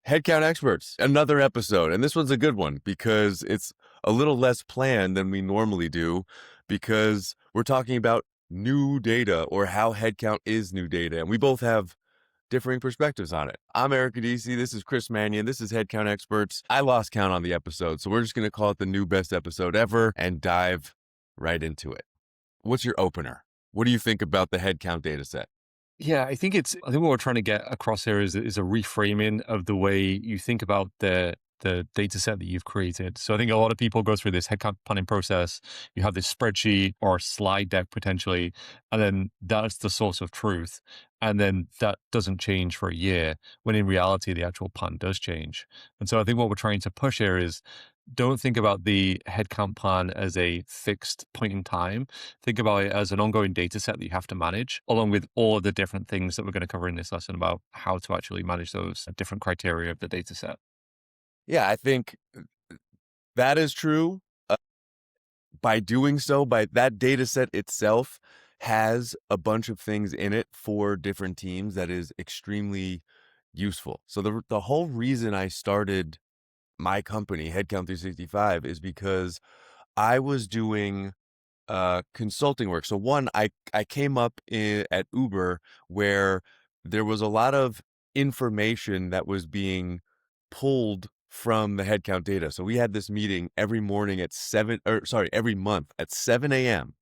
Headcount Experts, another episode. And this one's a good one because it's a little less planned than we normally do because we're talking about new data or how headcount is new data. And we both have differing perspectives on it. I'm Eric Guidice. This is Chris Mannion. This is Headcount Experts. I lost count on the episode, so we're just going to call it the new best episode ever and dive right into it. What's your opener? What do you think about the headcount data set? Yeah, I think what we're trying to get across here is a reframing of the way you think about the data set that you've created. So I think a lot of people go through this headcount planning process. You have this spreadsheet or slide deck potentially, and then that's the source of truth. And then that doesn't change for a year, when in reality, the actual plan does change. And so I think what we're trying to push here is don't think about the headcount plan as a fixed point in time. Think about it as an ongoing data set that you have to manage, along with all of the different things that we're going to cover in this lesson about how to actually manage those different criteria of the data set. Yeah, I think that is true. By doing so, by that data set itself has a bunch of things in it for different teams that is extremely useful. So the whole reason I started my company, Headcount 365, is because I was doing consulting work. So one, I came up at Uber where there was a lot of information that was being pulled from the headcount data. So we had this meeting every morning at every month at 7 a.m.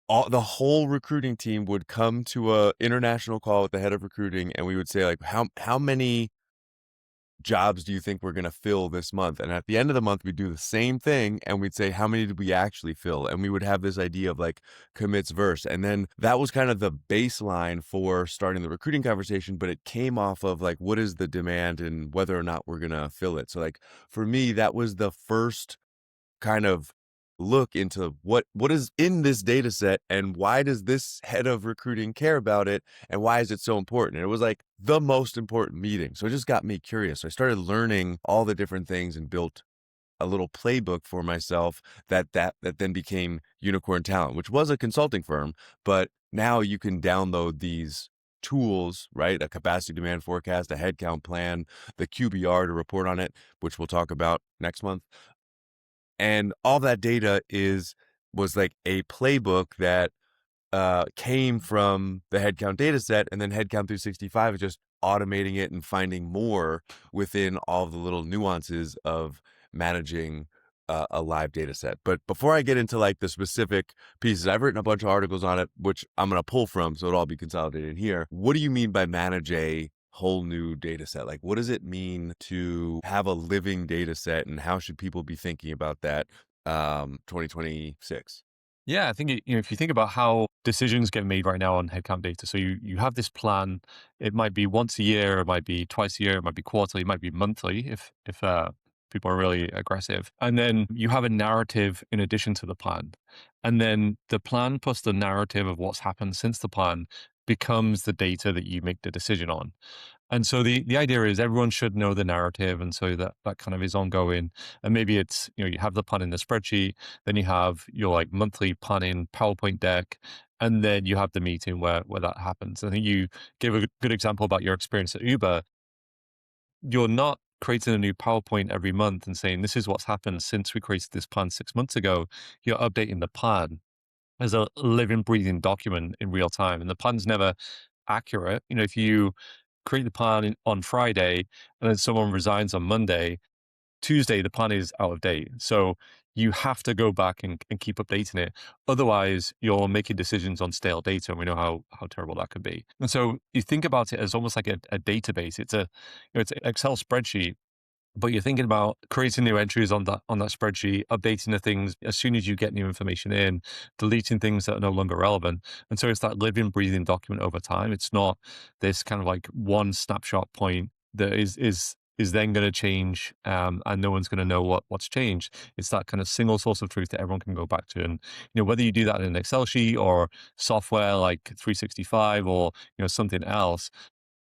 The whole recruiting team would come to a international call with the head of recruiting, and we would say, like, how many jobs do you think we're going to fill this month? And at the end of the month, we'd do the same thing and we'd say, how many did we actually fill? And we would have this idea of like commits verse. And then that was kind of the baseline for starting the recruiting conversation, but it came off of like, what is the demand and whether or not we're going to fill it. So like for me, that was the first kind of look into what is in this data set and why does this head of recruiting care about it and why is it so important. And it was like the most important meeting, so it just got me curious. So I started learning all the different things and built a little playbook for myself that then became Unicorn Talent, which was a consulting firm, but now you can download these tools, right? A capacity demand forecast, a headcount plan, the QBR to report on it, which we'll talk about next month. And all that data was like a playbook that came from the headcount data set, and then Headcount 365 is just automating it and finding more within all the little nuances of managing a live data set. But before I get into like the specific pieces, I've written a bunch of articles on it, which I'm going to pull from, so it'll all be consolidated here. What do you mean by manage a whole new data set? Like, what does it mean to have a living data set, and how should people be thinking about that 2026? Yeah, I think if you think about how decisions get made right now on headcount data, so you have this plan. It might be once a year, it might be twice a year, it might be quarterly, it might be monthly if people are really aggressive. And then you have a narrative in addition to the plan, and then the plan plus the narrative of what's happened since the plan becomes the data that you make the decision on. And so the idea is everyone should know the narrative. And so that kind of is ongoing. And maybe it's, you have the plan in the spreadsheet, then you have your like monthly planning PowerPoint deck, and then you have the meeting where that happens. I think you gave a good example about your experience at Uber. You're not creating a new PowerPoint every month and saying, this is what's happened since we created this plan 6 months ago. You're updating the plan as a living, breathing document in real time. And the plan's never accurate. If you create the plan on Friday and then someone resigns on Monday, Tuesday, the plan is out of date. So you have to go back and keep updating it. Otherwise, you're making decisions on stale data, and we know how terrible that could be. And so you think about it as almost like a database. It's it's an Excel spreadsheet, but you're thinking about creating new entries on that spreadsheet, updating the things as soon as you get new information in, deleting things that are no longer relevant. And so it's that living, breathing document over time. It's not this kind of like one snapshot point that is then going to change, and no one's going to know what's changed. It's that kind of single source of truth that everyone can go back to. And whether you do that in an Excel sheet or software like 365 or something else,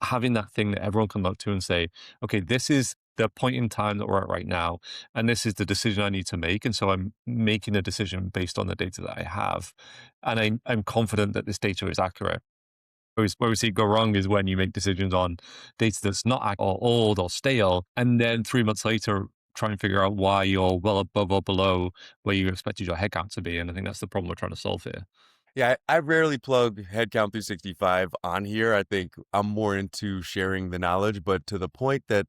having that thing that everyone can look to and say, okay, this is the point in time that we're at right now, and this is the decision I need to make. And so I'm making a decision based on the data that I have, and I'm confident that this data is accurate. Where we see it go wrong is when you make decisions on data that's not or old or stale, and then 3 months later try and figure out why you're well above or below where you expected your headcount to be. And I think that's the problem we're trying to solve here. Yeah, I rarely plug Headcount 365 on here. I think I'm more into sharing the knowledge, but to the point that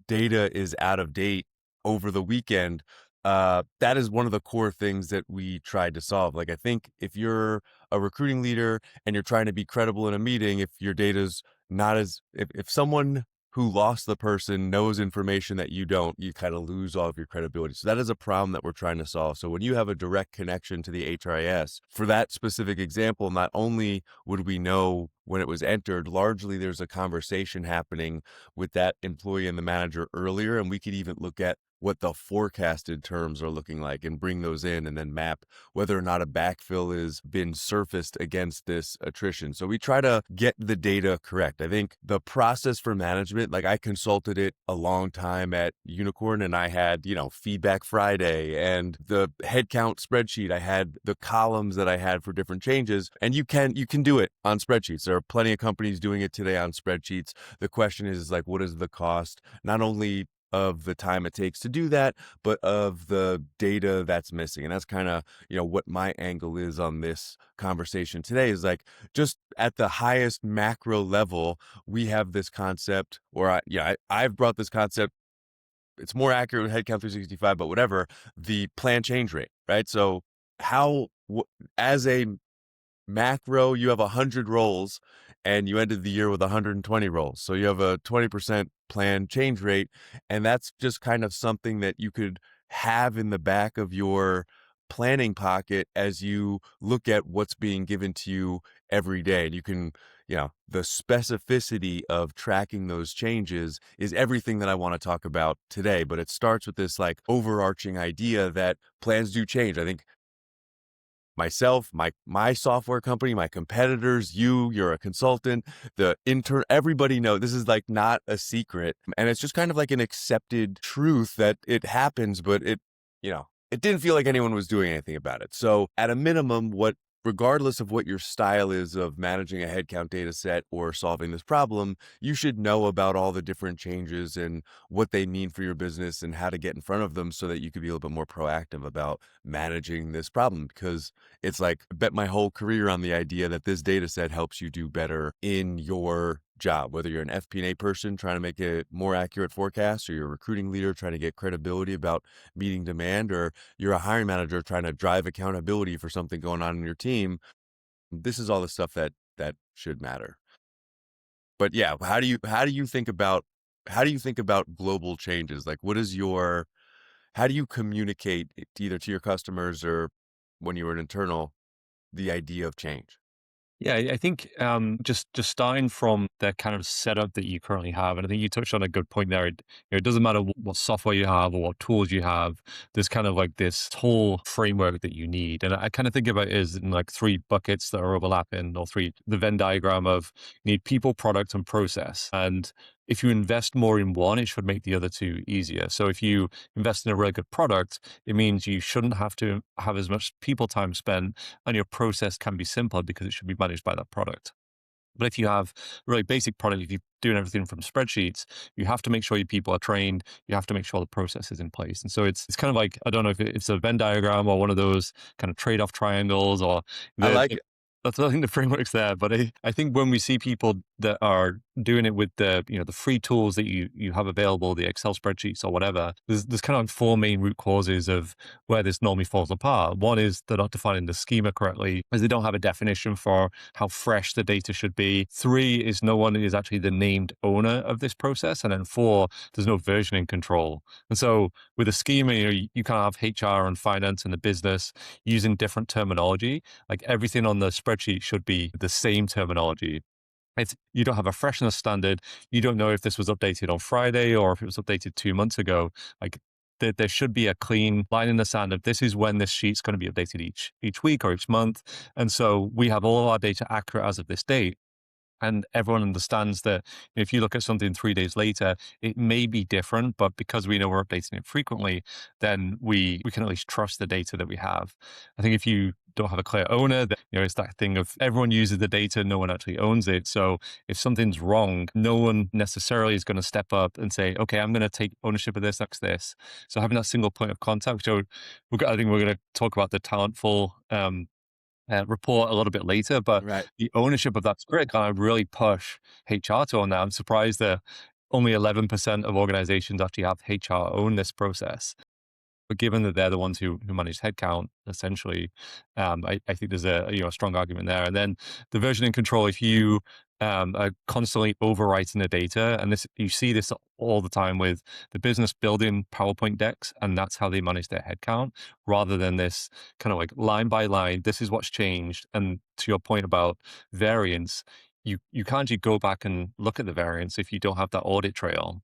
data is out of date over the weekend, that is one of the core things that we tried to solve. Like, I think if you're a recruiting leader and you're trying to be credible in a meeting, if your data's not as, if someone who lost the person knows information that you don't, you kind of lose all of your credibility. So that is a problem that we're trying to solve. So when you have a direct connection to the HRIS, for that specific example, not only would we know when it was entered, largely there's a conversation happening with that employee and the manager earlier, and we could even look at what the forecasted terms are looking like and bring those in and then map whether or not a backfill has been surfaced against this attrition. So we try to get the data correct. I think the process for management, like I consulted it a long time at Unicorn, and I had, Feedback Friday and the headcount spreadsheet. I had the columns that I had for different changes, and you can do it on spreadsheets. There are plenty of companies doing it today on spreadsheets. The question is like, what is the cost? Not only of the time it takes to do that, but of the data that's missing. And that's kind of, what my angle is on this conversation today is like, just at the highest macro level, we have this concept, or I've brought this concept. It's more accurate with Headcount 365, but whatever, the plan change rate, right? So as a macro, you have 100 roles and you ended the year with 120 roles. So you have a 20% plan change rate. And that's just kind of something that you could have in the back of your planning pocket as you look at what's being given to you every day. And you can, the specificity of tracking those changes is everything that I want to talk about today. But it starts with this like overarching idea that plans do change. I think myself, my software company, my competitors, you're a consultant, the intern, everybody knows this is like not a secret. And it's just kind of like an accepted truth that it happens, but it didn't feel like anyone was doing anything about it. So at a minimum, regardless of what your style is of managing a headcount data set or solving this problem, you should know about all the different changes and what they mean for your business and how to get in front of them so that you could be a little bit more proactive about managing this problem. Because it's like, I bet my whole career on the idea that this data set helps you do better in your job, whether you're an FP&A person trying to make a more accurate forecast, or you're a recruiting leader trying to get credibility about meeting demand, or you're a hiring manager trying to drive accountability for something going on in your team. This is all the stuff that should matter. But yeah, how do you think about global changes? Like, how do you communicate either to your customers or when you were an internal, the idea of change? Yeah, I think just starting from the kind of setup that you currently have, and I think you touched on a good point there. It doesn't matter what software you have or what tools you have. There's kind of like this whole framework that you need, and I kind of think about it as in like three buckets that are overlapping, or the Venn diagram of you need people, product, and process. And if you invest more in one, it should make the other two easier. So if you invest in a really good product, it means you shouldn't have to have as much people time spent, and your process can be simpler because it should be managed by that product. But if you have a really basic product, if you're doing everything from spreadsheets, you have to make sure your people are trained. You have to make sure the process is in place. And so it's kind of like, I don't know if it's a Venn diagram or one of those kind of trade-off triangles, or I the, like it. that's, I think the framework's there. But I think when we see people that are doing it with the free tools that you have available, the Excel spreadsheets or whatever, there's kind of like four main root causes of where this normally falls apart. One is they're not defining the schema correctly, as they don't have a definition for how fresh the data should be. Three is no one is actually the named owner of this process. And then four, there's no versioning control. And so with a schema, you kind of have HR and finance and the business using different terminology. Like everything on the spreadsheet should be the same terminology. You don't have a freshness standard. You don't know if this was updated on Friday or if it was updated 2 months ago. Like there should be a clean line in the sand of this is when this sheet's going to be updated each week or each month. And so we have all of our data accurate as of this date. And everyone understands that if you look at something 3 days later, it may be different, but because we know we're updating it frequently, then we can at least trust the data that we have. I think if you don't have a clear owner, then, it's that thing of everyone uses the data, no one actually owns it. So if something's wrong, no one necessarily is going to step up and say, okay, I'm going to take ownership of this, next this. So having that single point of contact, which I think we're going to talk about the Talentful report a little bit later, but Right. the ownership of that's great. Kind of really push HR to own that. I'm surprised that only 11% of organizations actually have HR own this process. But given that they're the ones who manage headcount, essentially, I think there's a strong argument there. And then the version and control, if you are constantly overwriting the data, and this you see this all the time with the business building PowerPoint decks, and that's how they manage their headcount, rather than this kind of like line by line, this is what's changed. And to your point about variance, you can't actually go back and look at the variance if you don't have that audit trail.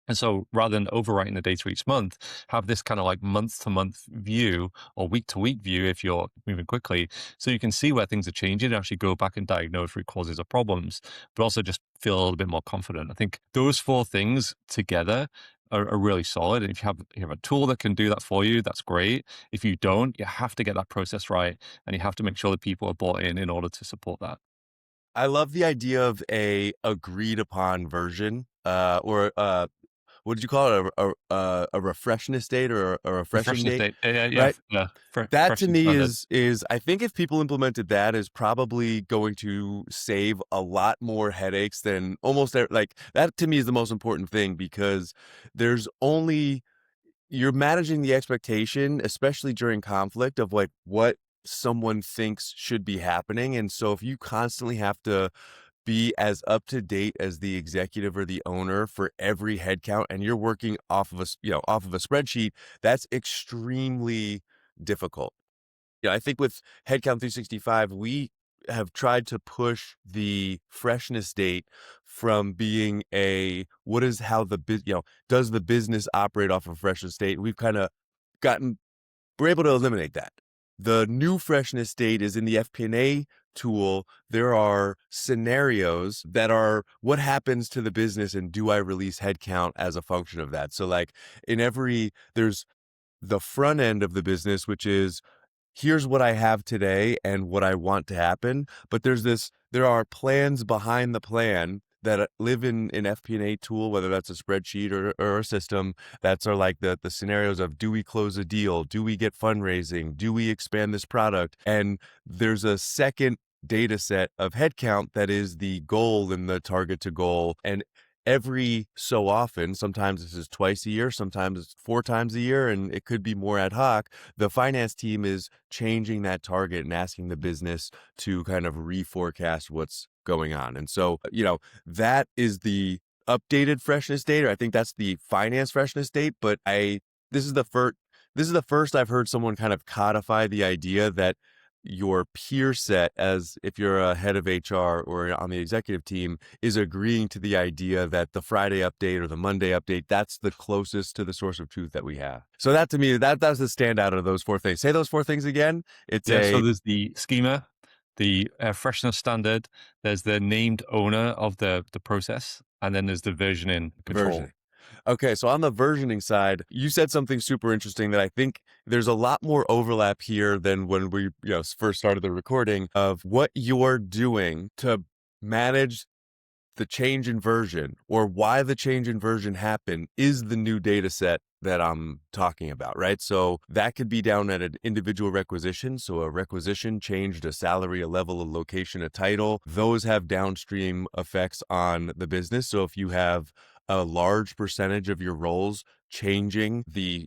And so rather than overwriting the data each month, have this kind of like month to month view or week to week view if you're moving quickly. So you can see where things are changing and actually go back and diagnose root causes of problems, but also just feel a little bit more confident. I think those four things together are really solid. And if you have a tool that can do that for you, that's great. If you don't, you have to get that process right. And you have to make sure that people are bought in order to support that. I love the idea of a agreed upon version, or what did you call it? A refreshness date or a The refreshing freshness date, date. Yeah, yeah, right? yeah. That Fresh to and me standard. is I think if people implemented that is probably going to save a lot more headaches than like that to me is the most important thing because there's only you're managing the expectation, especially during conflict of like what someone thinks should be happening. And so if you constantly have to be as up to date as the executive or the owner for every headcount and you're working off of off of a spreadsheet, that's extremely difficult. I think with Headcount 365, we have tried to push the freshness date from being a what is how the does the business operate off of freshness date? We've kind of gotten we're able to eliminate that. The new freshness date is in the FP&A tool. There are scenarios that are what happens to the business and do I release headcount as a function of that? So like there's the front end of the business, which is here's what I have today and what I want to happen. But there are plans behind the plan that live in an FP&A tool, whether that's a spreadsheet or a system. That's are like the scenarios of do we close a deal? Do we get fundraising? Do we expand this product? And there's a second data set of headcount that is the goal and the target to goal. And every so often, sometimes this is twice a year, sometimes it's 4 times a year, and it could be more ad hoc. The finance team is changing that target and asking the business to kind of reforecast what's going on. And so, that is the updated freshness date, or I think that's the finance freshness date. But this is the first I've heard someone kind of codify the idea that your peer set, as if you're a head of HR or on the executive team, is agreeing to the idea that the Friday update or the Monday update, that's the closest to the source of truth that we have. So that to me, that's the standout of those four things. Say those four things again. It's Yeah, so a there's the schema, the freshness standard, there's the named owner of the process, and then there's the versioning control. versioning. Okay, so on the versioning side, you said something super interesting that I think there's a lot more overlap here than when we first started the recording of what you're doing to manage the change in version or why the change in version happened is the new data set that I'm talking about, right? So that could be down at an individual requisition. So a requisition changed a salary, a level, a location, a title. Those have downstream effects on the business. So if you have a large percentage of your roles changing the,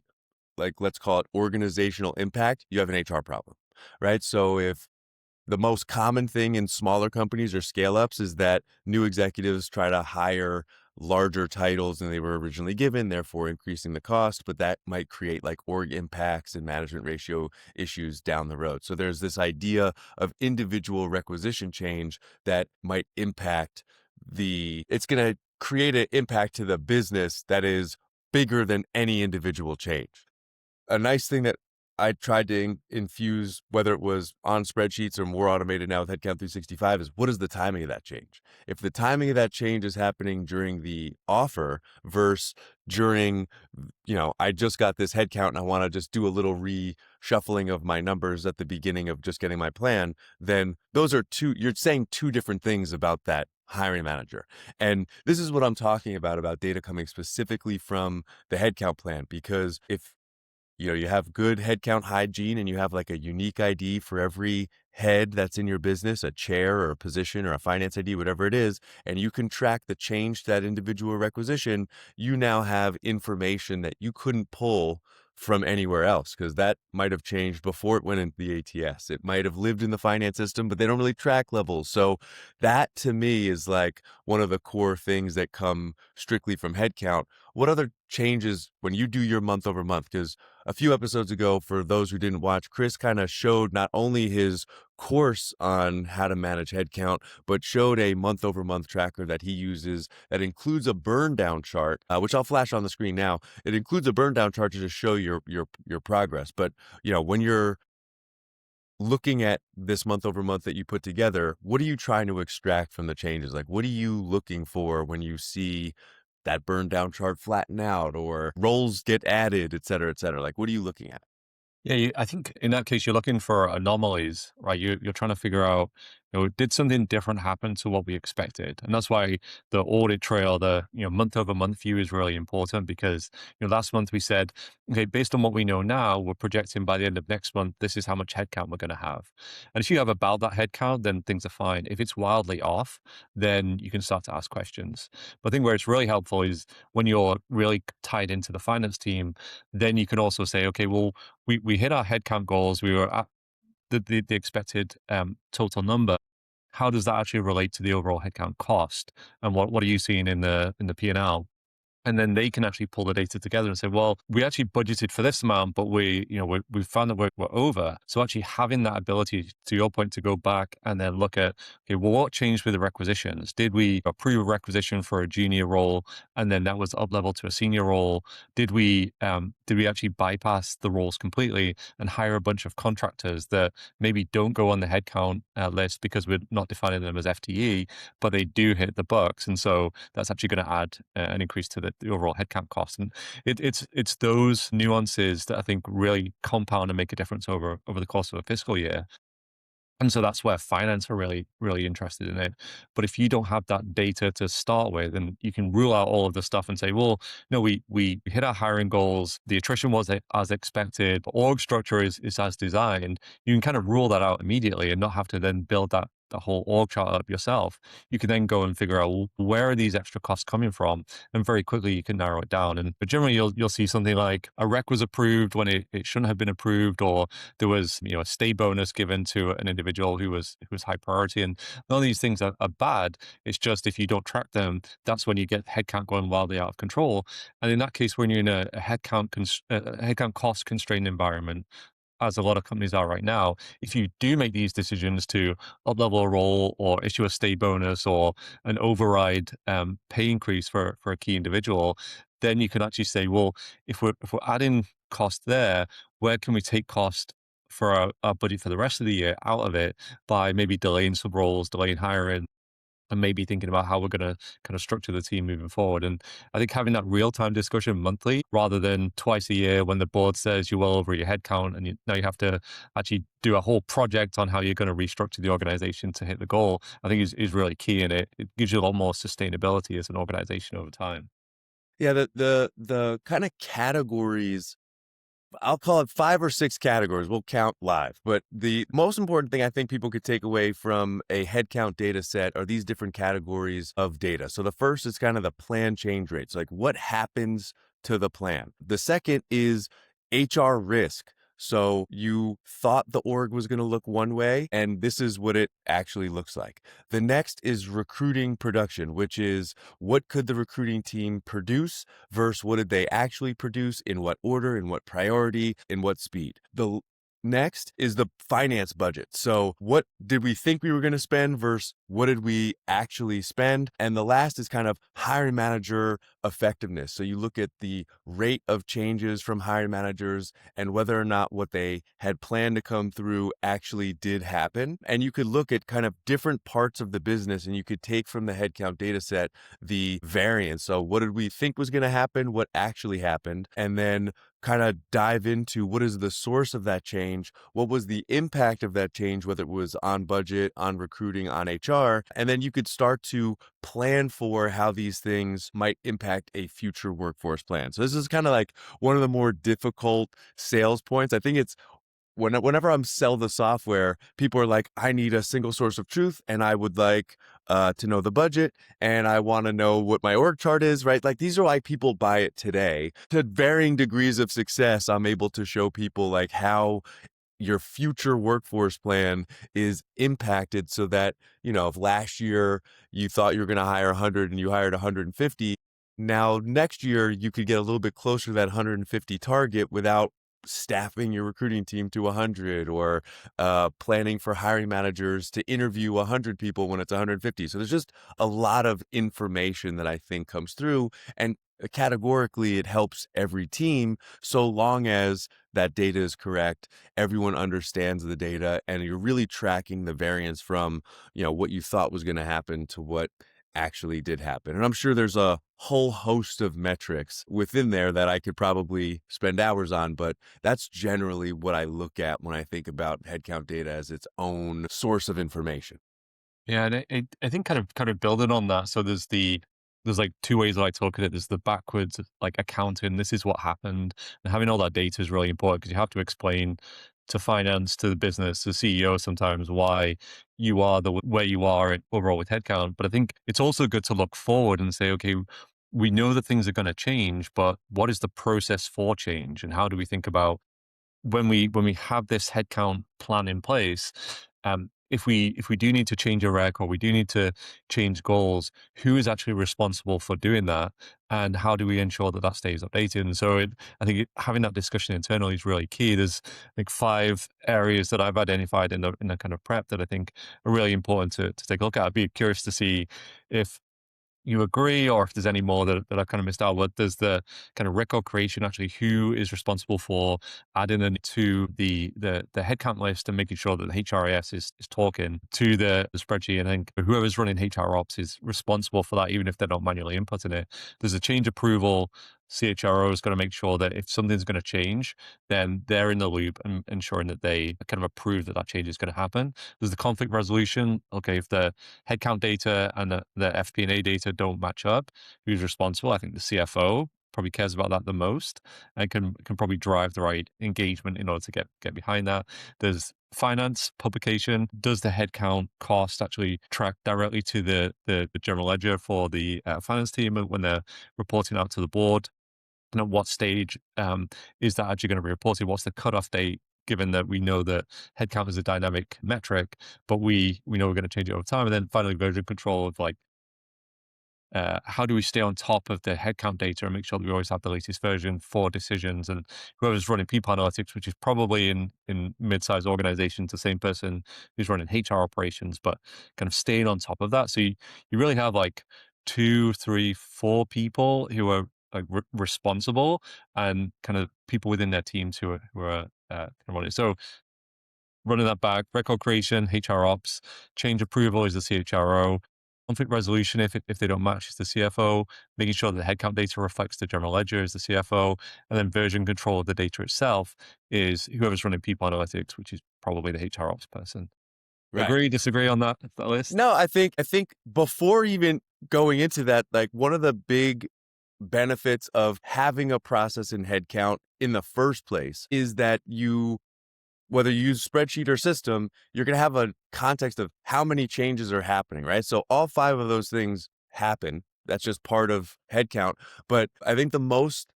like, let's call it organizational impact, you have an HR problem, right? So if the most common thing in smaller companies or scale ups is that new executives try to hire larger titles than they were originally given, therefore increasing the cost, but that might create like org impacts and management ratio issues down the road. So there's this idea of individual requisition change that might impact it's going to create an impact to the business that is bigger than any individual change. A nice thing that I tried to infuse, whether it was on spreadsheets or more automated now with Headcount 365, is what is the timing of that change? If the timing of that change is happening during the offer versus during, I just got this headcount and I want to just do a little reshuffling of my numbers at the beginning of just getting my plan, then you're saying two different things about that hiring manager. And this is what I'm talking about data coming specifically from the headcount plan, because if you have good headcount hygiene and you have like a unique ID for every head that's in your business, a chair or a position or a finance ID, whatever it is, and you can track the change to that individual requisition, you now have information that you couldn't pull from anywhere else, because that might have changed before it went into the ATS. It might have lived in the finance system, but they don't really track levels. So that to me is like one of the core things that come strictly from headcount. What other changes when you do your month over month? Because a few episodes ago, for those who didn't watch, Chris kind of showed not only his course on how to manage headcount, but showed a month over month tracker that he uses that includes a burn down chart, which I'll flash on the screen now. It includes a burn down chart to just show your progress. But when you're looking at this month over month that you put together, what are you trying to extract from the changes? Like, what are you looking for when you see that burn down chart flatten out or roles get added, et cetera, et cetera? Like, what are you looking at? Yeah, I think in that case, you're looking for anomalies, right? You're trying to figure out, did something different happen to what we expected? And that's why the audit trail, the month over month view is really important, because last month we said, okay, based on what we know now, we're projecting by the end of next month, this is how much headcount we're going to have. And if you have about that headcount, then things are fine. If it's wildly off, then you can start to ask questions. But I think where it's really helpful is when you're really tied into the finance team, then you can also say, okay, well, we hit our headcount goals. We were at the expected total number. How does that actually relate to the overall headcount cost? And what are you seeing in the P&L? And then they can actually pull the data together and say, well, we actually budgeted for this amount, but we found that we're over. So actually having that ability, to your point, to go back and then look at, okay, well, what changed with the requisitions? Did we approve a requisition for a junior role and then that was up level to a senior role? Did we actually bypass the roles completely and hire a bunch of contractors that maybe don't go on the headcount list because we're not defining them as FTE, but they do hit the bucks? And so that's actually going to add an increase to the overall headcount cost. And it's those nuances that I think really compound and make a difference over the course of a fiscal year. And so that's where finance are really, really interested in it. But if you don't have that data to start with, and you can rule out all of the stuff and say, well, no, we hit our hiring goals, the attrition was as expected, the org structure is as designed, you can kind of rule that out immediately and not have to then build that the whole org chart up yourself. You can then go and figure out, well, where are these extra costs coming from, and very quickly you can narrow it down. But generally, you'll see something like a rec was approved when it shouldn't have been approved, or there was a stay bonus given to an individual who was high priority. And none of these things are bad. It's just if you don't track them, that's when you get headcount going wildly out of control. And in that case, when you're in a headcount cost constrained environment, as a lot of companies are right now, if you do make these decisions to up-level a role or issue a stay bonus or an override pay increase for a key individual, then you can actually say, well, if we're adding cost there, where can we take cost for our budget for the rest of the year out of it by maybe delaying some roles, delaying hiring, and maybe thinking about how we're going to kind of structure the team moving forward. And I think having that real-time discussion monthly rather than twice a year when the board says you're well over your headcount and now you have to actually do a whole project on how you're going to restructure the organization to hit the goal, I think is really key. And it gives you a lot more sustainability as an organization over time. Yeah, the kind of categories, I'll call it 5 or 6 categories. We'll count live. But the most important thing I think people could take away from a headcount data set are these different categories of data. So the first is kind of the plan change rates, like what happens to the plan. The second is HR risk. So you thought the org was going to look one way, and this is what it actually looks like. The next is recruiting production, which is what could the recruiting team produce versus what did they actually produce, in what order, in what priority, in what speed. Next is the finance budget. So what did we think we were going to spend versus what did we actually spend? And the last is kind of hiring manager effectiveness. So you look at the rate of changes from hiring managers and whether or not what they had planned to come through actually did happen. And you could look at kind of different parts of the business and you could take from the headcount data set the variance. So what did we think was going to happen? What actually happened? And then kind of dive into what is the source of that change, what was the impact of that change, whether it was on budget, on recruiting, on HR, and then you could start to plan for how these things might impact a future workforce plan. So this is kind of like one of the more difficult sales points. I think it's whenever I'm sell the software, people are like, I need a single source of truth and I would like to know the budget and I want to know what my org chart is, right? Like these are why people buy it today. To varying degrees of success, I'm able to show people like how your future workforce plan is impacted so that, if last year you thought you were going to hire 100 and you hired 150, now next year you could get a little bit closer to that 150 target without staffing your recruiting team to 100 or planning for hiring managers to interview 100 people when it's 150. So there's just a lot of information that I think comes through, and categorically it helps every team so long as that data is correct, everyone understands the data, and you're really tracking the variance from what you thought was going to happen to what actually did happen. And I'm sure there's a whole host of metrics within there that I could probably spend hours on, but that's generally what I look at when I think about headcount data as its own source of information. Yeah, and I think kind of building on that. So there's like two ways that I look at it. There's the backwards like accounting. This is what happened, and having all that data is really important because you have to explain to finance, to the business, to the CEO sometimes why you are the where you are overall with headcount. But I think it's also good to look forward and say, okay, we know that things are going to change, but what is the process for change, and how do we think about when we have this headcount plan in place, if we do need to change a rec or we do need to change goals, who is actually responsible for doing that, and how do we ensure that that stays updated? And so, I think having that discussion internally is really key. There's like 5 areas that I've identified in the kind of prep that I think are really important to take a look at. I'd be curious to see if you agree, or if there's any more that I kind of missed out. But there's the kind of record creation, actually, who is responsible for adding into the headcount list and making sure that the HRIS is talking to the spreadsheet. And I think whoever's running HR ops is responsible for that, even if they're not manually inputting it. There's a change approval. CHRO is going to make sure that if something's going to change, then they're in the loop and ensuring that they kind of approve that that change is going to happen. There's the conflict resolution. Okay, if the headcount data and the FP&A data don't match up, who's responsible? I think the CFO probably cares about that the most and can probably drive the right engagement in order to get behind that. There's finance publication. Does the headcount cost actually track directly to the general ledger for the finance team when they're reporting out to the board? And at what stage is that actually going to be reported? What's the cutoff date? Given that we know that headcount is a dynamic metric, but we know we're going to change it over time. And then finally, version control of like, how do we stay on top of the headcount data and make sure that we always have the latest version for decisions? And whoever's running people analytics, which is probably in mid-sized organizations, the same person who's running HR operations, but kind of staying on top of that. So you really have like 2, 3, 4 people who are like responsible, and kind of people within their teams who are kind of running. So running that back, record creation, HR ops, change approval is the CHRO, conflict resolution if they don't match is the CFO, making sure that the headcount data reflects the general ledger is the CFO, and then version control of the data itself is whoever's running people analytics, which is probably the HR ops person. Right. Agree, disagree on that list? No, I think before even going into that, like one of the big benefits of having a process in headcount in the first place is that whether you use spreadsheet or system, you're going to have a context of how many changes are happening, right? So all 5 of those things happen. That's just part of headcount. But I think the most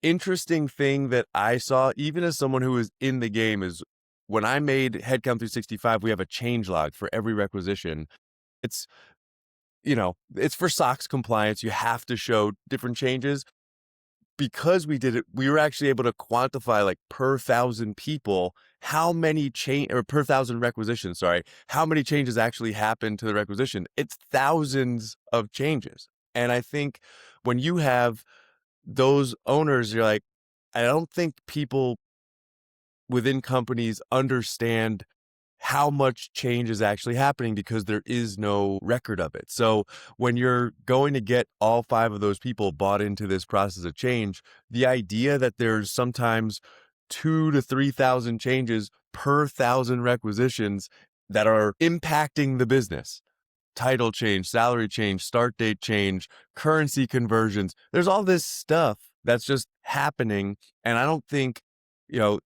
interesting thing that I saw, even as someone who is in the game, is when I made Headcount 365, we have a change log for every requisition. It's, it's for SOX compliance. You have to show different changes. because we did it, we were actually able to quantify like per 1,000 people how many change, or per 1,000 requisitions, sorry, how many changes actually happened to the requisition. It's thousands of changes. And I think when you have those owners, you're like, I don't think people within companies understand how much change is actually happening because there is no record of it. So when you're going to get all 5 of those people bought into this process of change, the idea that there's sometimes 2 to 3,000 changes per 1,000 requisitions that are impacting the business, title change, salary change, start date change, currency conversions. There's all this stuff that's just happening. And I don't think,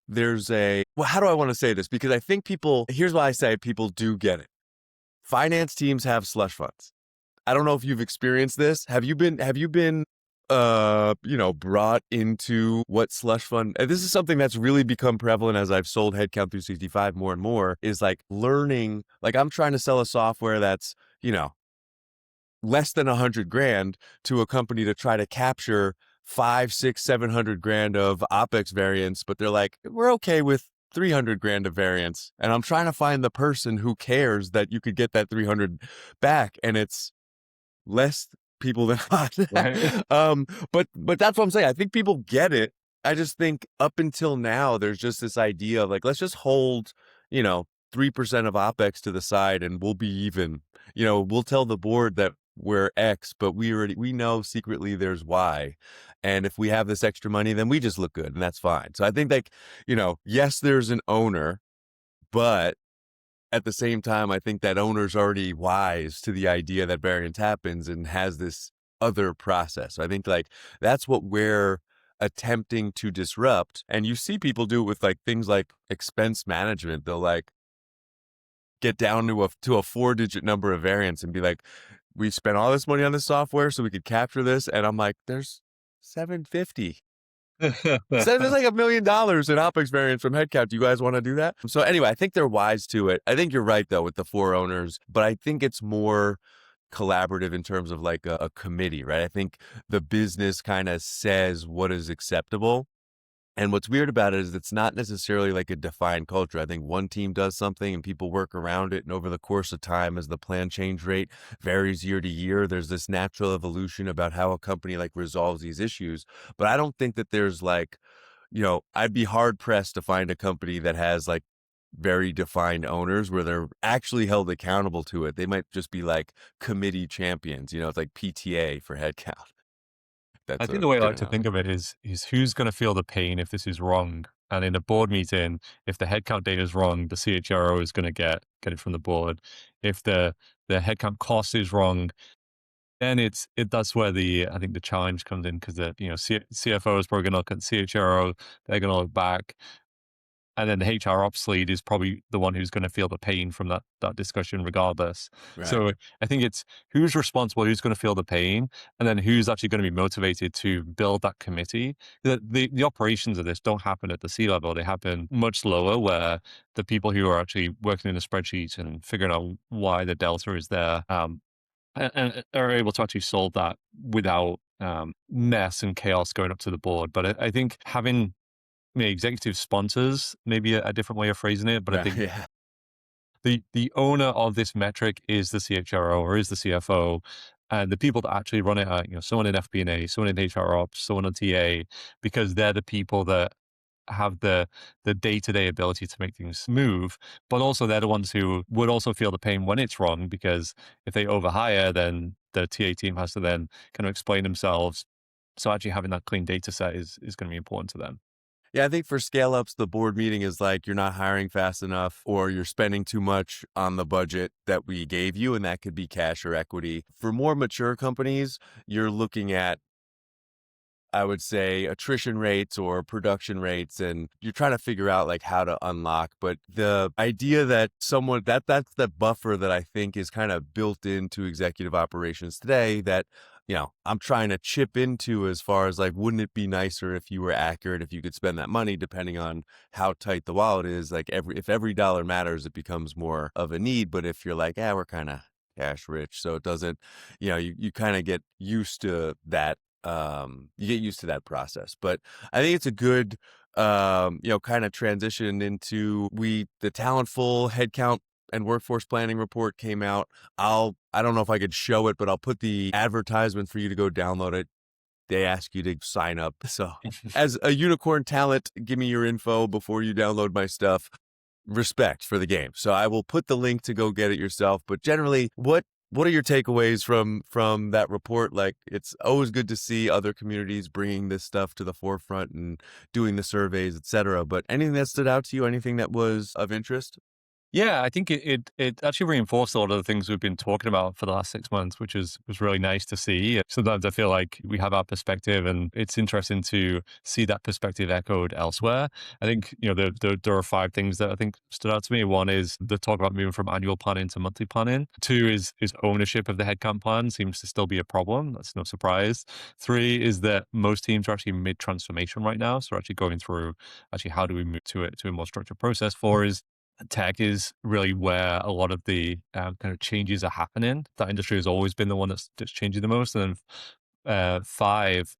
there's well, how do I want to say this? Because I think here's why I say people do get it. Finance teams have slush funds. I don't know if you've experienced this. Have you been, brought into what slush fund? And this is something that's really become prevalent as I've sold Headcount 365 more and more, is like learning, like I'm trying to sell a software that's, less than 100 grand to a company to try to capture 5, 6, 700 grand of OpEx variance, but they're like, we're okay with 300 grand of variance. And I'm trying to find the person who cares that you could get that 300 back. And it's less people than not. Right. But that's what I'm saying. I think people get it. I just think up until now, there's just this idea of like, let's just hold, 3% of OpEx to the side and we'll be even. We'll tell the board that we're X, but we know secretly there's Y. And if we have this extra money, then we just look good and that's fine. So I think like, yes, there's an owner, but at the same time, I think that owner's already wise to the idea that variance happens and has this other process. So I think like that's what we're attempting to disrupt. And you see people do it with like things like expense management. They'll like get down to a 4-digit number of variance and be like, we spent all this money on this software so we could capture this. And I'm like, there's 750. So there's like $1 million in OpEx variance from Headcount. Do you guys want to do that? So anyway, I think they're wise to it. I think you're right though with the 4 owners, but I think it's more collaborative in terms of like a committee, right? I think the business kind of says what is acceptable. And what's weird about it is it's not necessarily like a defined culture. I think one team does something and people work around it. And over the course of time, as the plan change rate varies year to year, there's this natural evolution about how a company like resolves these issues. But I don't think that there's like, I'd be hard pressed to find a company that has like very defined owners where they're actually held accountable to it. They might just be like committee champions. It's like PTA for Headcount. I That's think a the way I good like to analogy. think of it is who's going to feel the pain if this is wrong. And in a board meeting, if the headcount data is wrong, the CHRO is going to get it from the board. If the headcount cost is wrong, then that's where I think the challenge comes in, because the CFO is probably going to look at CHRO, they're going to look back, and then the HR ops lead is probably the one who's going to feel the pain from that discussion regardless. Right. So I think it's who's responsible, who's going to feel the pain, and then who's actually going to be motivated to build that committee. The operations of this don't happen at the C level. They happen much lower, where the people who are actually working in the spreadsheets and figuring out why the delta is there, and are able to actually solve that without mess and chaos going up to the board. But I think having executive sponsors, maybe a different way of phrasing it, but I Right. think Yeah. the owner of this metric is the CHRO or is the CFO, and the people that actually run it are, someone in FP&A, someone in HR ops, someone on TA, because they're the people that have the day-to-day ability to make things move, but also they're the ones who would also feel the pain when it's wrong, because if they overhire, then the TA team has to then kind of explain themselves. So actually having that clean data set is going to be important to them. Yeah, I think for scale ups, the board meeting is like you're not hiring fast enough or you're spending too much on the budget that we gave you, and that could be cash or equity. For more mature companies, you're looking at, I would say, attrition rates or production rates, and you're trying to figure out like how to unlock. But the idea that that's the buffer that I think is kind of built into executive operations today that, I'm trying to chip into, as far as like, wouldn't it be nicer if you were accurate, if you could spend that money depending on how tight the wallet is? Like if every dollar matters, it becomes more of a need. But if you're like, we're kind of cash rich, so it doesn't, you kind of get used to that you get used to that process. But I think it's a good, kind of transition into the Talentful Headcount and Workforce Planning report came out. I don't know if I could show it, but I'll put the advertisement for you to go download it. They ask you to sign up. So as a unicorn talent, give me your info before you download my stuff. Respect for the game. So I will put the link to go get it yourself. But generally, what are your takeaways from that report? Like, it's always good to see other communities bringing this stuff to the forefront and doing the surveys, etc. But anything that stood out to you? Anything that was of interest? Yeah, I think it actually reinforced a lot of the things we've been talking about for the last 6 months, which was really nice to see. Sometimes I feel like we have our perspective, and it's interesting to see that perspective echoed elsewhere. I think there are 5 things that I think stood out to me. One is the talk about moving from annual planning to monthly planning. 2 is ownership of the headcount plan seems to still be a problem. That's no surprise. 3 is that most teams are actually mid transformation right now, so we're actually going through how do we move to a more structured process. 4 is tech is really where a lot of the kind of changes are happening. That industry has always been the one that's changing the most. And then 5,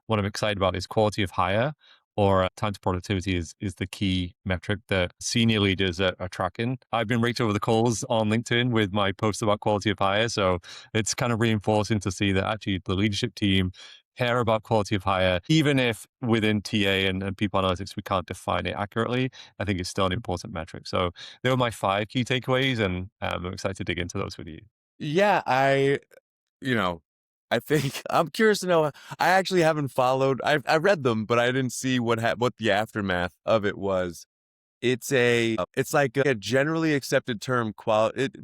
what I'm excited about is quality of hire, or time to productivity is the key metric that senior leaders are tracking. I've been raked over the coals on LinkedIn with my post about quality of hire. So it's kind of reinforcing to see that actually the leadership team care about quality of hire, even if within TA and people analytics, we can't define it accurately. I think it's still an important metric. So they were my 5 key takeaways, and I'm excited to dig into those with you. Yeah, you know, I think I'm curious to know. I actually haven't followed. I read them, but I didn't see what the aftermath of it was. It's like a generally accepted term.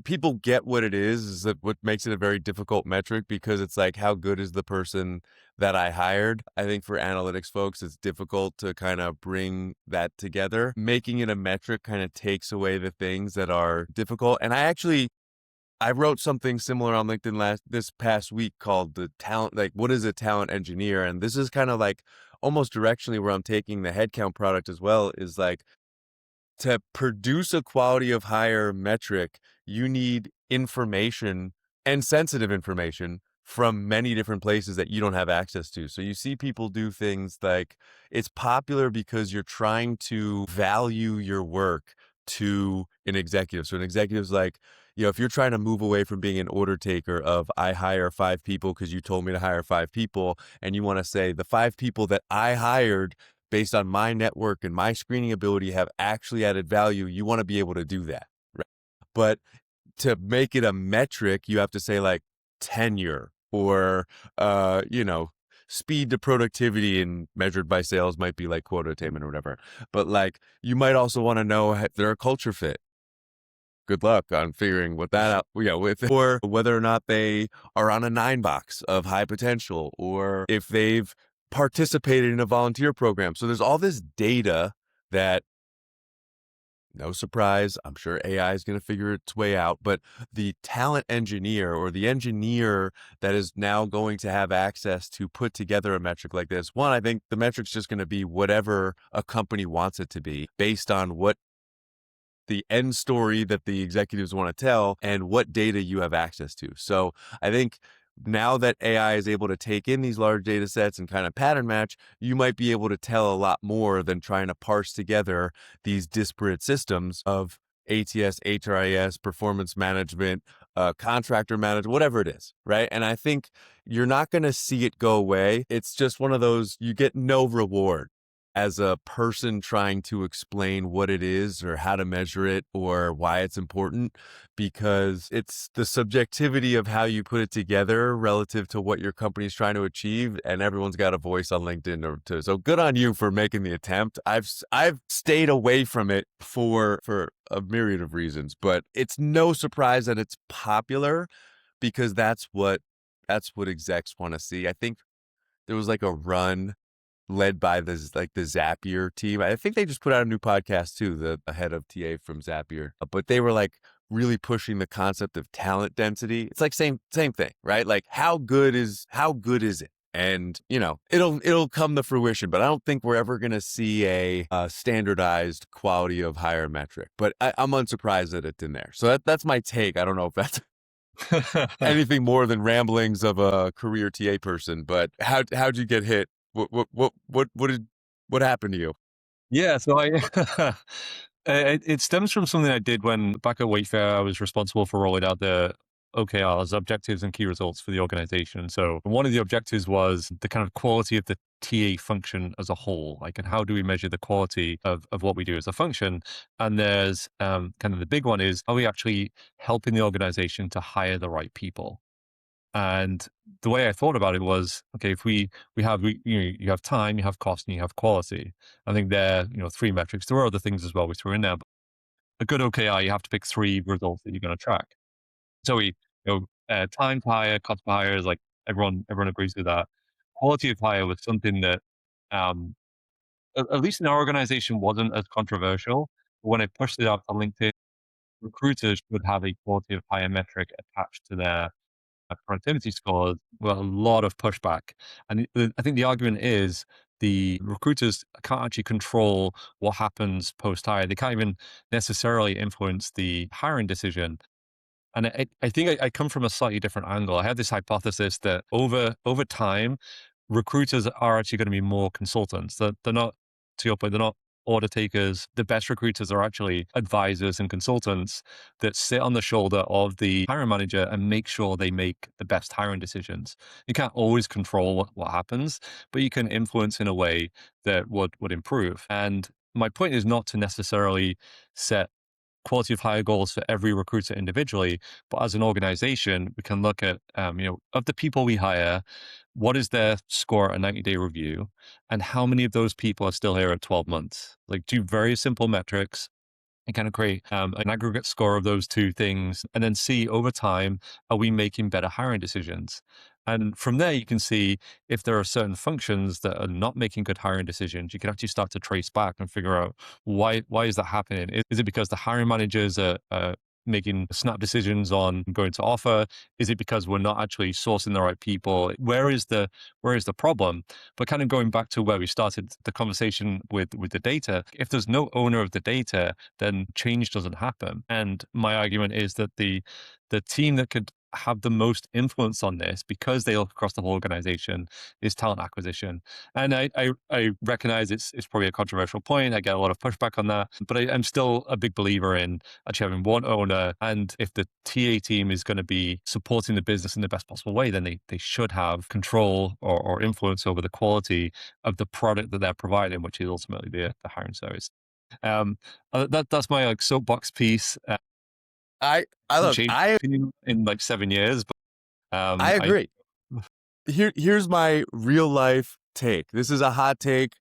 People get what it is that what makes it a very difficult metric, because it's like, how good is the person that I hired? I think for analytics folks, it's difficult to kind of bring that together. Making it a metric kind of takes away the things that are difficult. And I wrote something similar on LinkedIn this past week called the talent, like, what is a talent engineer? And this is kind of like almost directionally where I'm taking the headcount product as well, is like, to produce a quality of hire metric, you need information, and sensitive information, from many different places that you don't have access to. So you see people do things like, it's popular because you're trying to value your work to an executive. So an executive's like, if you're trying to move away from being an order taker of, I hire 5 people because you told me to hire 5 people, and you want to say the 5 people that I hired based on my network and my screening ability have actually added value, you want to be able to do that. Right? But to make it a metric, you have to say like tenure, or, speed to productivity, and measured by sales might be like quota attainment or whatever. But like, you might also want to know if they're a culture fit. Good luck on figuring what that out, with, or whether or not they are on a 9 box of high potential, or if they've participated in a volunteer program. So there's all this data that, no surprise, I'm sure AI is going to figure its way out, but the talent engineer, or the engineer that is now going to have access to put together a metric like this, one, I think the metric's just going to be whatever a company wants it to be, based on what the end story that the executives want to tell and what data you have access to. So I think now that AI is able to take in these large data sets and kind of pattern match, you might be able to tell a lot more than trying to parse together these disparate systems of ATS, HRIS, performance management, contractor management, whatever it is, right? And I think you're not going to see it go away. It's just one of those, you get no reward as a person trying to explain what it is, or how to measure it, or why it's important, because it's the subjectivity of how you put it together relative to what your company's trying to achieve. And everyone's got a voice on LinkedIn so good on you for making the attempt. I've stayed away from it for a myriad of reasons, but it's no surprise that it's popular, because that's what execs want to see. I think there was like a run led by the Zapier team. I think they just put out a new podcast too, the head of TA from Zapier. But they were like really pushing the concept of talent density. It's like same thing, right? Like, how good is it? And it'll come to fruition, but I don't think we're ever going to see a standardized quality of hire metric. But I'm unsurprised that it's in there. So that's my take. I don't know if that's anything more than ramblings of a career TA person. But how'd you get hit? What happened to you? Yeah, so I it stems from something I did when back at Wayfair, I was responsible for rolling out the OKRs, objectives and key results for the organization. So one of the objectives was the kind of quality of the TA function as a whole, like, and how do we measure the quality of what we do as a function? And there's kind of the big one is, are we actually helping the organization to hire the right people? And the way I thought about it was, okay, if you have time, you have cost, and you have quality. I think they're, three metrics. There are other things as well we threw in there, but a good OKR, you have to pick three results that you're going to track. So time to hire, cost per hire is like everyone agrees with that. Quality of hire was something that, um, at least in our organization, wasn't as controversial. But when I pushed it out to LinkedIn, recruiters would have a quality of hire metric attached to their productivity scores, well, a lot of pushback. And I think the argument is the recruiters can't actually control what happens post hire. They can't even necessarily influence the hiring decision. And I think I come from a slightly different angle. I have this hypothesis that over time, recruiters are actually going to be more consultants. They're not, to your point, they're not order takers. The best recruiters are actually advisors and consultants that sit on the shoulder of the hiring manager and make sure they make the best hiring decisions. You can't always control what happens, but you can influence in a way that would improve. And my point is not to necessarily set quality of hire goals for every recruiter individually, but as an organization, we can look at, of the people we hire, what is their score at a 90-day review, and how many of those people are still here at 12 months? Like, do very simple metrics and kind of create an aggregate score of those two things, and then see over time, are we making better hiring decisions? And from there, you can see if there are certain functions that are not making good hiring decisions. You can actually start to trace back and figure out why is that happening? Is it because the hiring managers are making snap decisions on going to offer? Is it because we're not actually sourcing the right people? Where is the problem? But kind of going back to where we started the conversation with the data, if there's no owner of the data, then change doesn't happen. And my argument is that the team that could have the most influence on this, because they look across the whole organization, is talent acquisition. And I recognize it's probably a controversial point. I get a lot of pushback on that, but I'm still a big believer in actually having one owner. And if the TA team is going to be supporting the business in the best possible way, then they should have control or influence over the quality of the product that they're providing, which is ultimately the hiring service. That's my like soapbox piece. I Hasn't look, changed my opinion in like 7 years, but I I agree. Here's my real life take. This is a hot take.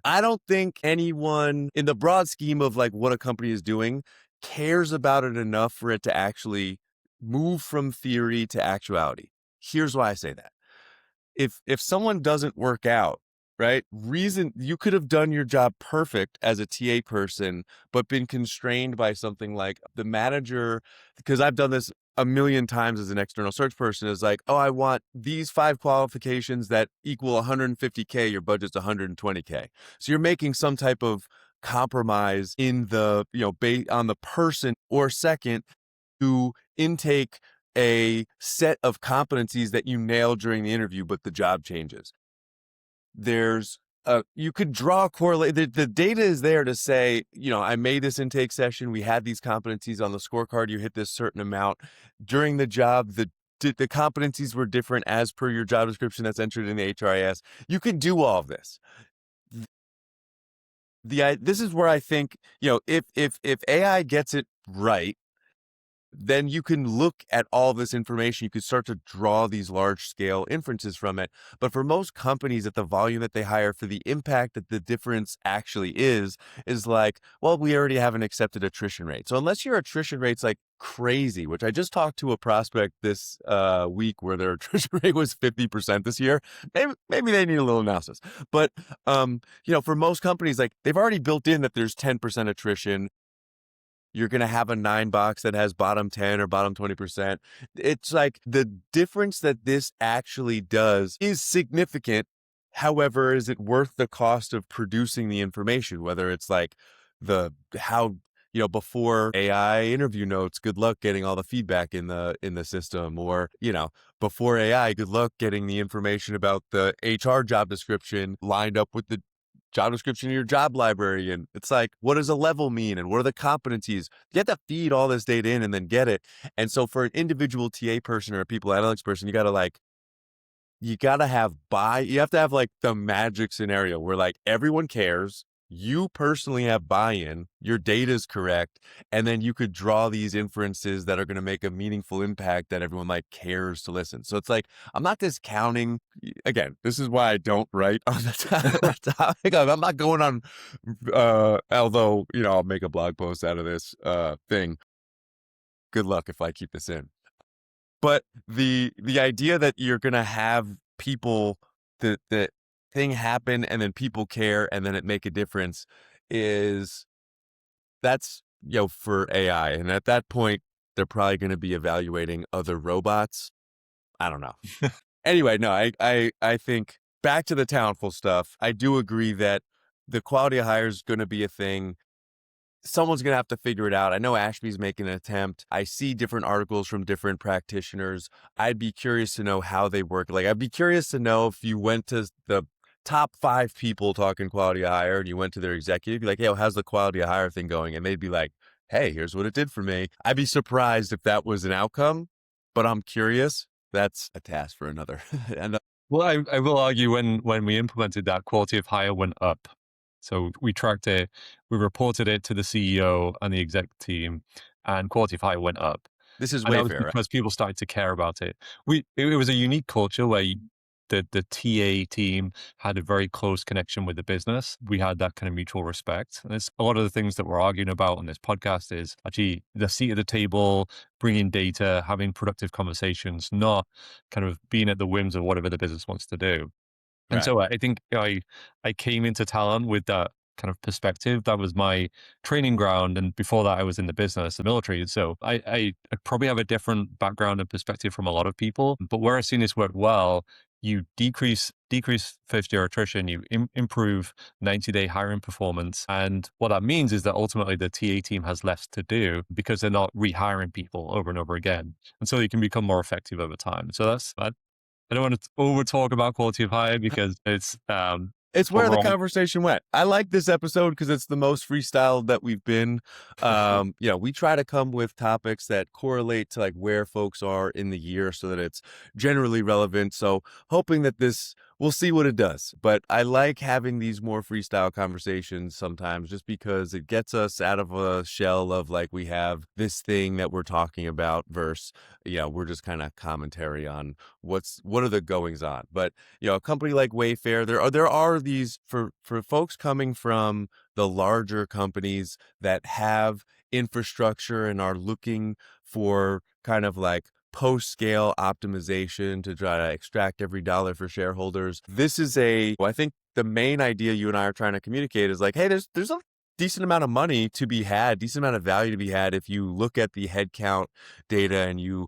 I don't think anyone in the broad scheme of like what a company is doing cares about it enough for it to actually move from theory to actuality. Here's why I say that. If someone doesn't work out, right? Reason you could have done your job perfect as a TA person, but been constrained by something like the manager, because I've done this a million times as an external search person, is like, oh, I want these 5 qualifications that equal 150K, your budget's 120K. So you're making some type of compromise in the, on the person, or second, to intake a set of competencies that you nailed during the interview, but the job changes. There's you could draw a correlate. The data is there to say, I made this intake session. We had these competencies on the scorecard. You hit this certain amount during the job. The competencies were different as per your job description that's entered in the HRIS. You can do all of this. This is where I think, if AI gets it right, then you can look at all this information. You could start to draw these large scale inferences from it. But for most companies at the volume that they hire, for the impact that the difference actually is like, well, we already have an accepted attrition rate. So unless your attrition rate's like crazy, which I just talked to a prospect this week where their attrition rate was 50% this year, maybe they need a little analysis. But for most companies, like, they've already built in that there's 10% attrition. You're going to have a 9 box that has bottom 10 or bottom 20%. It's like the difference that this actually does is significant. However, is it worth the cost of producing the information? Whether it's like how before AI interview notes, good luck getting all the feedback in the system, or, before AI, good luck getting the information about the HR job description lined up with the job description in your job library. And it's like, what does a level mean? And what are the competencies? You have to feed all this data in and then get it. And so for an individual TA person or a people analytics person, you gotta you have to have like the magic scenario where like everyone cares, you personally have buy-in, your data is correct, and then you could draw these inferences that are going to make a meaningful impact that everyone like cares to listen. So it's like, I'm not discounting, again, this is why I don't write on the topic. I'm not going on, although, I'll make a blog post out of this thing. Good luck if I keep this in. But the idea that you're gonna have people, the thing happen and then people care and then it make a difference, that's for AI. And at that point, they're probably gonna be evaluating other robots. I don't know. Anyway, no, I think back to the Talentful stuff. I do agree that the quality of hire is gonna be a thing. Someone's going to have to figure it out. I know Ashby's making an attempt. I see different articles from different practitioners. I'd be curious to know how they work. Like, I'd be curious to know if you went to the top 5 people talking quality of hire and you went to their executive, be like, hey, how's the quality of hire thing going? And they'd be like, hey, here's what it did for me. I'd be surprised if that was an outcome, but I'm curious. That's a task for another. and Well, I will argue when we implemented that, quality of hire went up. So we tracked it, we reported it to the CEO and the exec team, and quality of hire went up. This is And that was Wayfair, right? because people started to care about it. It was a unique culture where the TA team had a very close connection with the business. We had that kind of mutual respect. And it's a lot of the things that we're arguing about on this podcast is actually the seat at the table, bringing data, having productive conversations, not kind of being at the whims of whatever the business wants to do. And Right. so I think I came into Talon with that kind of perspective. That was my training ground. And before that, I was in the business, the military. So I probably have a different background and perspective from a lot of people. But where I've seen this work well, you decrease first-year attrition, you improve 90-day hiring performance. And what that means is that ultimately the TA team has less to do because they're not rehiring people over and over again. And so you can become more effective over time. So I don't want to over talk about quality of hire because It's where the overall. conversation went. I like this episode because it's the most freestyle that we've been. We try to come with topics that correlate to like where folks are in the year so that it's generally relevant. So hoping that we'll see what it does. But I like having these more freestyle conversations sometimes just because it gets us out of a shell of like we have this thing that we're talking about versus, we're just kind of commentary on what are the goings on. But a company like Wayfair, there are these for folks coming from the larger companies that have infrastructure and are looking for kind of like post-scale optimization to try to extract every dollar for shareholders. This is I think the main idea you and I are trying to communicate is like, hey, there's a decent amount of money to be had, decent amount of value to be had if you look at the headcount data and you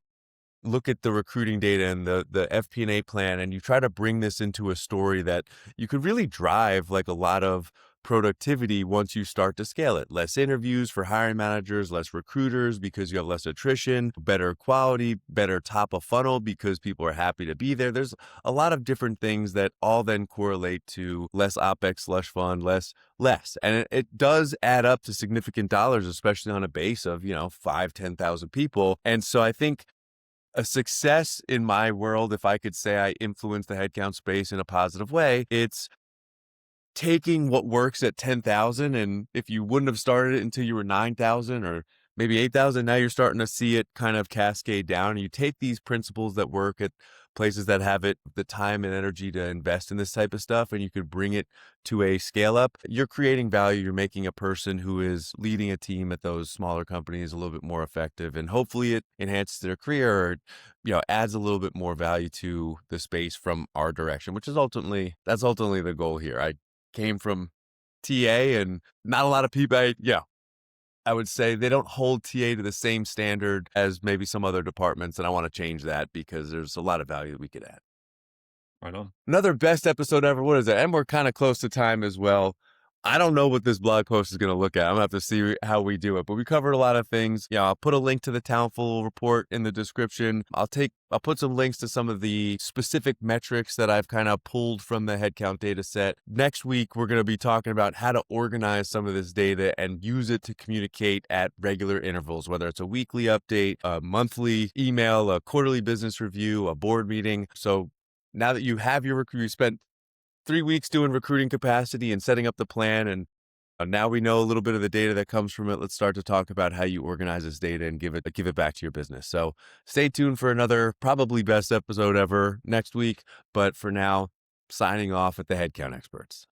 look at the recruiting data and the FP&A plan, and you try to bring this into a story that you could really drive like a lot of productivity once you start to scale it. Less interviews for hiring managers, less recruiters because you have less attrition, better quality, better top of funnel because people are happy to be there. There's a lot of different things that all then correlate to less OpEx, slush fund, less. And it does add up to significant dollars, especially on a base of, 5, 10,000 people. And so I think a success in my world, if I could say I influence the headcount space in a positive way, it's taking what works at 10,000. And if you wouldn't have started it until you were 9,000 or maybe 8,000, now you're starting to see it kind of cascade down. And you take these principles that work at places that have the time and energy to invest in this type of stuff, and you could bring it to a scale up. You're creating value. You're making a person who is leading a team at those smaller companies a little bit more effective, and hopefully it enhances their career or, adds a little bit more value to the space from our direction, which is ultimately the goal here. I came from TA and not a lot of people, I would say they don't hold TA to the same standard as maybe some other departments, and I want to change that because there's a lot of value that we could add. Right on. Another best episode ever. What is it? And we're kind of close to time as well. I don't know what this blog post is going to look at. I'm going to have to see how we do it, but we covered a lot of things. Yeah, I'll put a link to the Talentful report in the description. I'll put some links to some of the specific metrics that I've kind of pulled from the headcount data set. Next week, we're going to be talking about how to organize some of this data and use it to communicate at regular intervals, whether it's a weekly update, a monthly email, a quarterly business review, a board meeting. So now that you have your you spent 3 weeks doing recruiting capacity and setting up the plan, and now we know a little bit of the data that comes from it. Let's start to talk about how you organize this data and give it back to your business. So stay tuned for another probably best episode ever next week. But for now, signing off at the Headcount Experts.